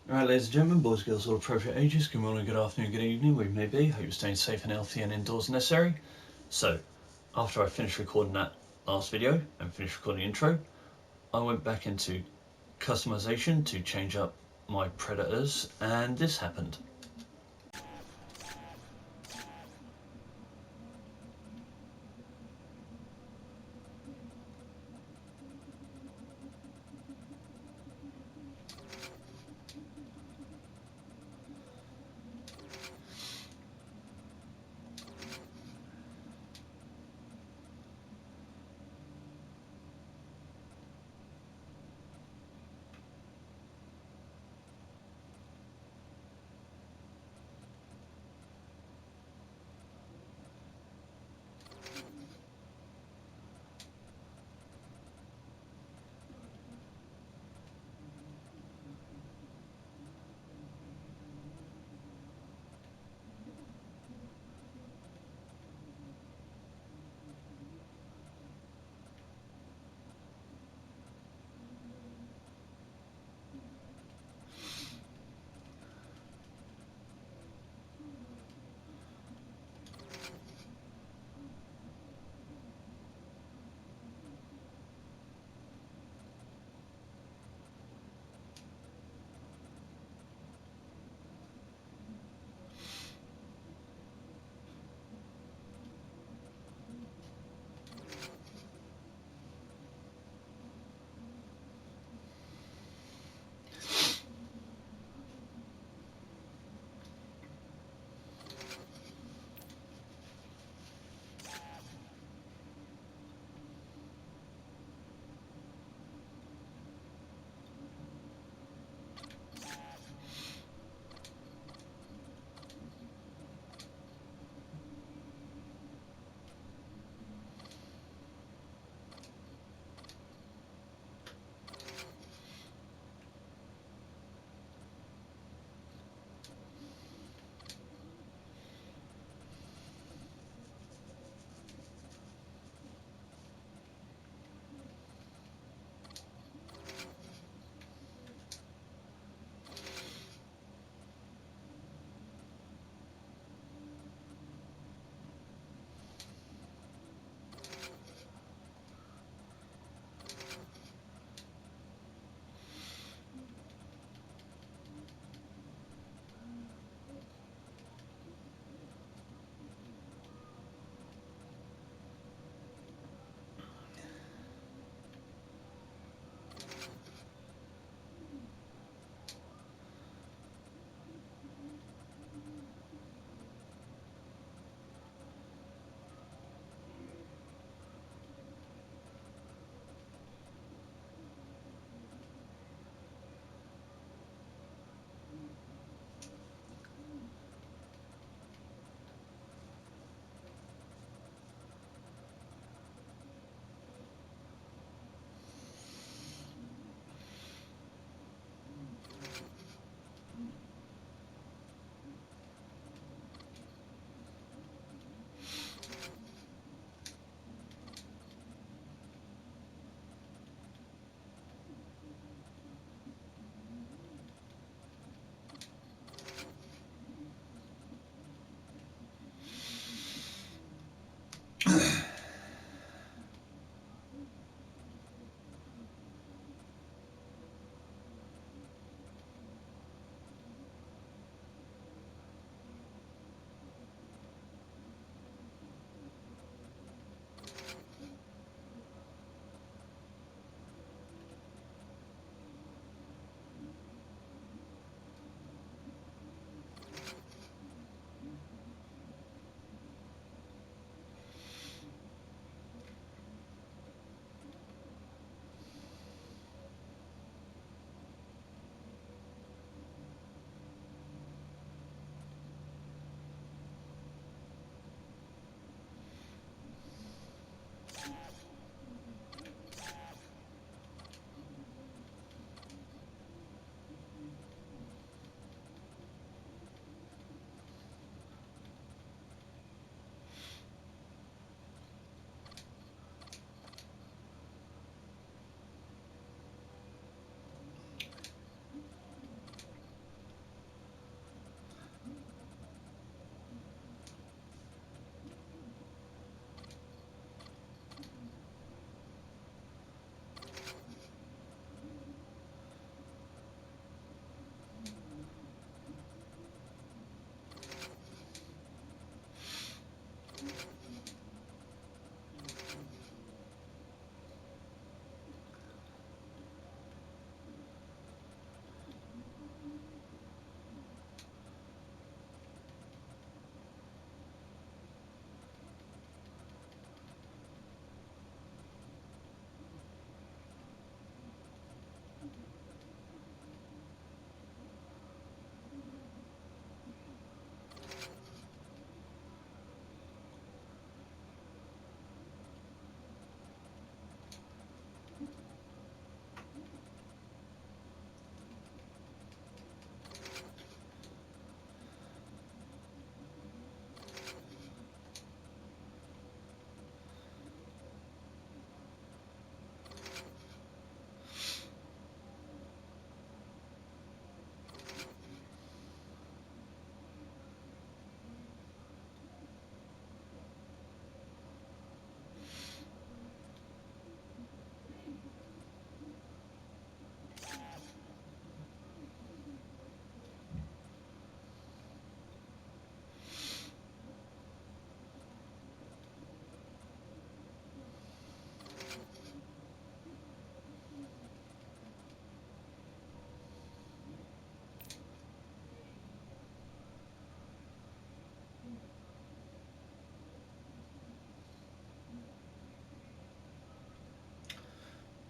Alright, ladies and gentlemen, boys, girls, all appropriate ages, good morning, good afternoon, good evening, where you may be. Hope you're staying safe and healthy and indoors necessary. So, after I finished recording that last video and finished recording the intro, I went back into customization to change up my predators, and this happened.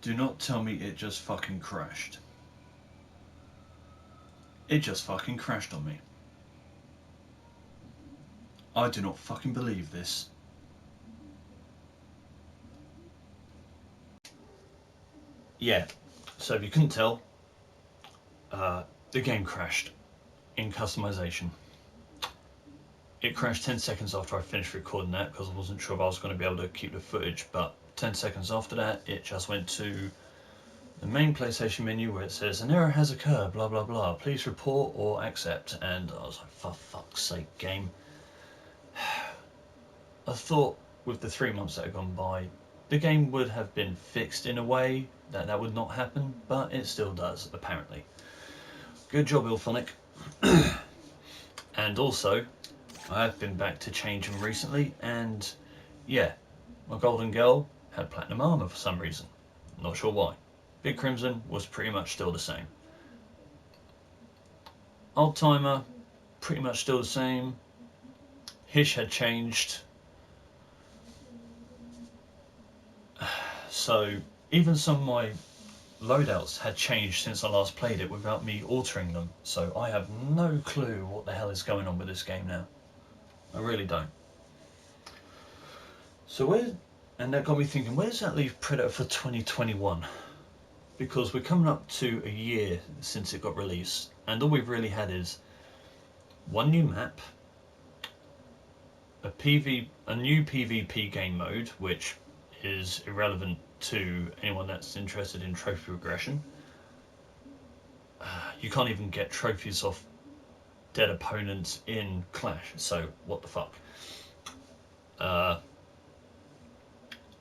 Do not tell me it just fucking crashed. It just fucking crashed on me. I do not fucking believe this. Yeah, so if you couldn't tell, the game crashed in customization. It crashed 10 seconds after I finished recording that because I wasn't sure if I was going to be able to keep the footage, but 10 seconds after that it just went to the main PlayStation menu where it says an error has occurred, blah blah blah, please report or accept, and I was like, for fuck's sake, game. I thought with the 3 months that had gone by the game would have been fixed in a way that that would not happen, but it still does, apparently. Good job, IllFonic. And also, I have been back to change them recently, and yeah, my Golden Girl had platinum armor for some reason. Not sure why. Big Crimson was pretty much still the same. Old Timer, pretty much still the same. Hish had changed. So even some of my loadouts had changed since I last played it without me altering them. So I have no clue what the hell is going on with this game now. I really don't. So and that got me thinking, where does that leave Predator for 2021? Because we're coming up to a year since it got released, and all we've really had is one new map, a new PvP game mode, which is irrelevant to anyone that's interested in trophy progression. You can't even get trophies off dead opponents in Clash, so what the fuck.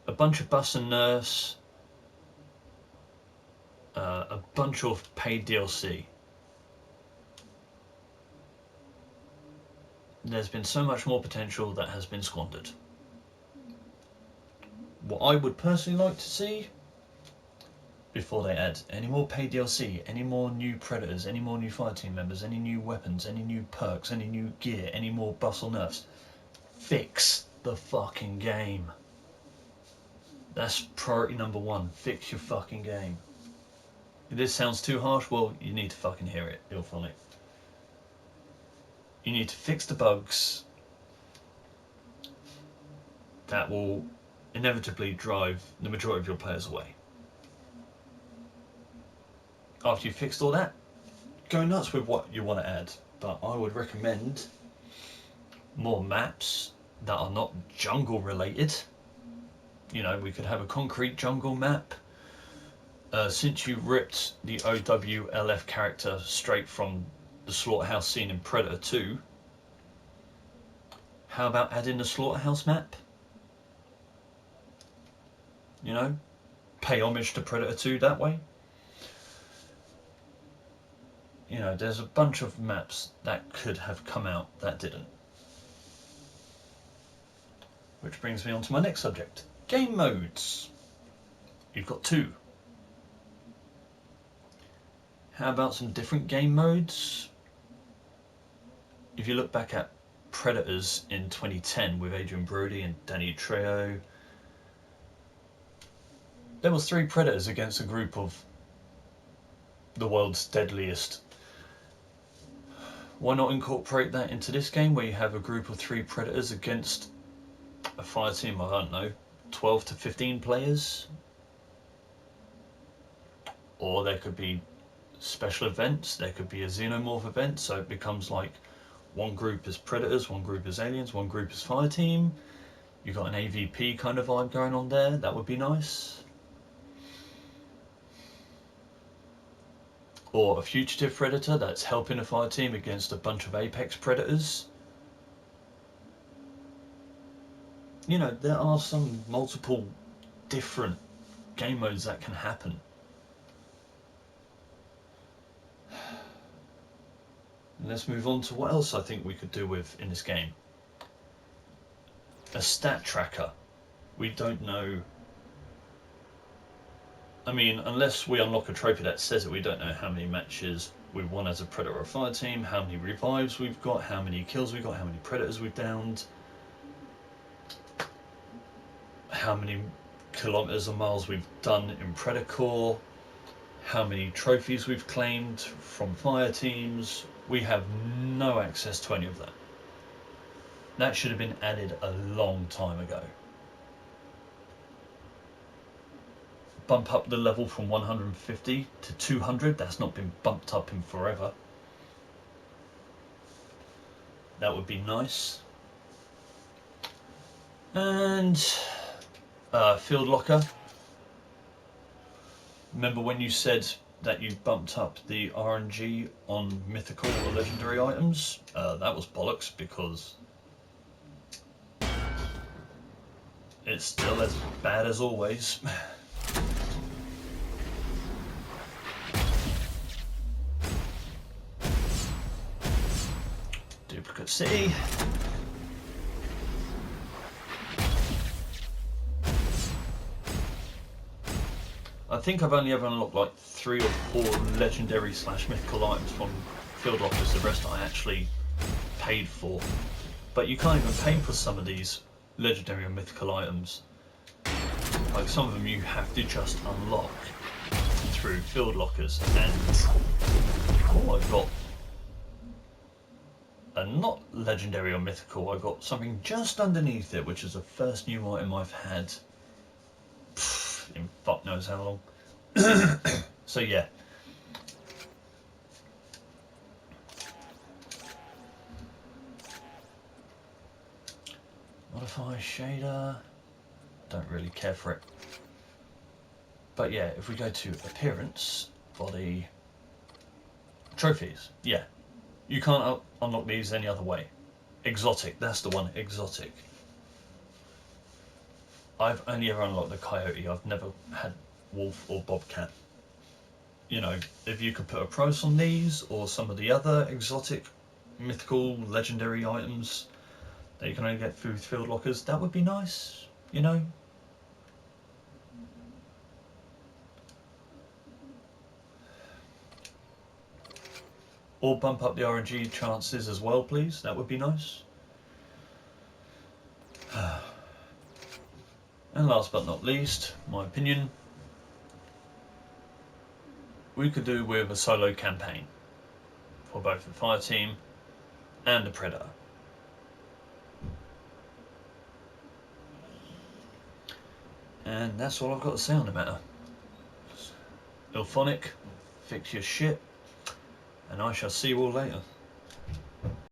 A bunch of bus and nurse, a bunch of paid DLC. There's been so much more potential that has been squandered. What I would personally like to see, before they add any more paid DLC, any more new Predators, any more new fireteam members, any new weapons, any new perks, any new gear, any more buffs or nerfs, fix the fucking game. That's priority number one. Fix your fucking game. If this sounds too harsh, well, you need to fucking hear it, IllFonic. You need to fix the bugs that will inevitably drive the majority of your players away. After you've fixed all that, go nuts with what you want to add, but I would recommend more maps that are not jungle related. You know, we could have a concrete jungle map. Since you ripped the OWLF character straight from the slaughterhouse scene in Predator 2, how about adding the slaughterhouse map? You know, pay homage to Predator 2 that way. You know, there's a bunch of maps that could have come out that didn't. Which brings me on to my next subject. Game modes. You've got two. How about some different game modes? If you look back at Predators in 2010 with Adrian Brody and Danny Trejo, there was 3 Predators against a group of the world's deadliest. Why not incorporate that into this game where you have a group of 3 Predators against a fire team of, I don't know, 12 to 15 players? Or there could be special events, there could be a xenomorph event, so it becomes like one group is Predators, one group is aliens, one group is fire team. You've got an AVP kind of vibe going on there, that would be nice. Or a fugitive Predator that's helping a fire team against a bunch of Apex Predators. You know, there are some multiple different game modes that can happen. And let's move on to what else I think we could do with in this game. A stat tracker. We don't know. I mean, unless we unlock a trophy that says it, we don't know how many matches we've won as a Predator or fire team, how many revives we've got, how many kills we've got, how many Predators we've downed, how many kilometers of miles we've done in Predator, how many trophies we've claimed from fire teams. We have no access to any of that. That should have been added a long time ago. Bump up the level from 150 to 200. That's not been bumped up in forever. That would be nice. And Field Locker. Remember when you said that you bumped up the RNG on mythical or legendary items? That was bollocks, because it's still as bad as always. Duplicate City. I think I've only ever unlocked like 3 or 4 legendary / mythical items from Field Lockers. The rest I actually paid for. But you can't even pay for some of these legendary or mythical items. Like some of them you have to just unlock through Field Lockers. And oh, I've got a not legendary or mythical. I got something just underneath it, which is the first new item I've had in fuck knows how long. So yeah. Modify shader. Don't really care for it. But yeah, if we go to appearance, body, trophies, yeah. You can't unlock these any other way. Exotic, that's the one, exotic. I've only ever unlocked the coyote. I've never had wolf or bobcat. You know, if you could put a price on these or some of the other exotic, mythical, legendary items that you can only get through Field Lockers, that would be nice, you know. Or bump up the RNG chances as well, please. That would be nice. And last but not least, my opinion, we could do with a solo campaign for both the fire team and the Predator. And that's all I've got to say on the matter. IllPhonic, fix your shit, and I shall see you all later.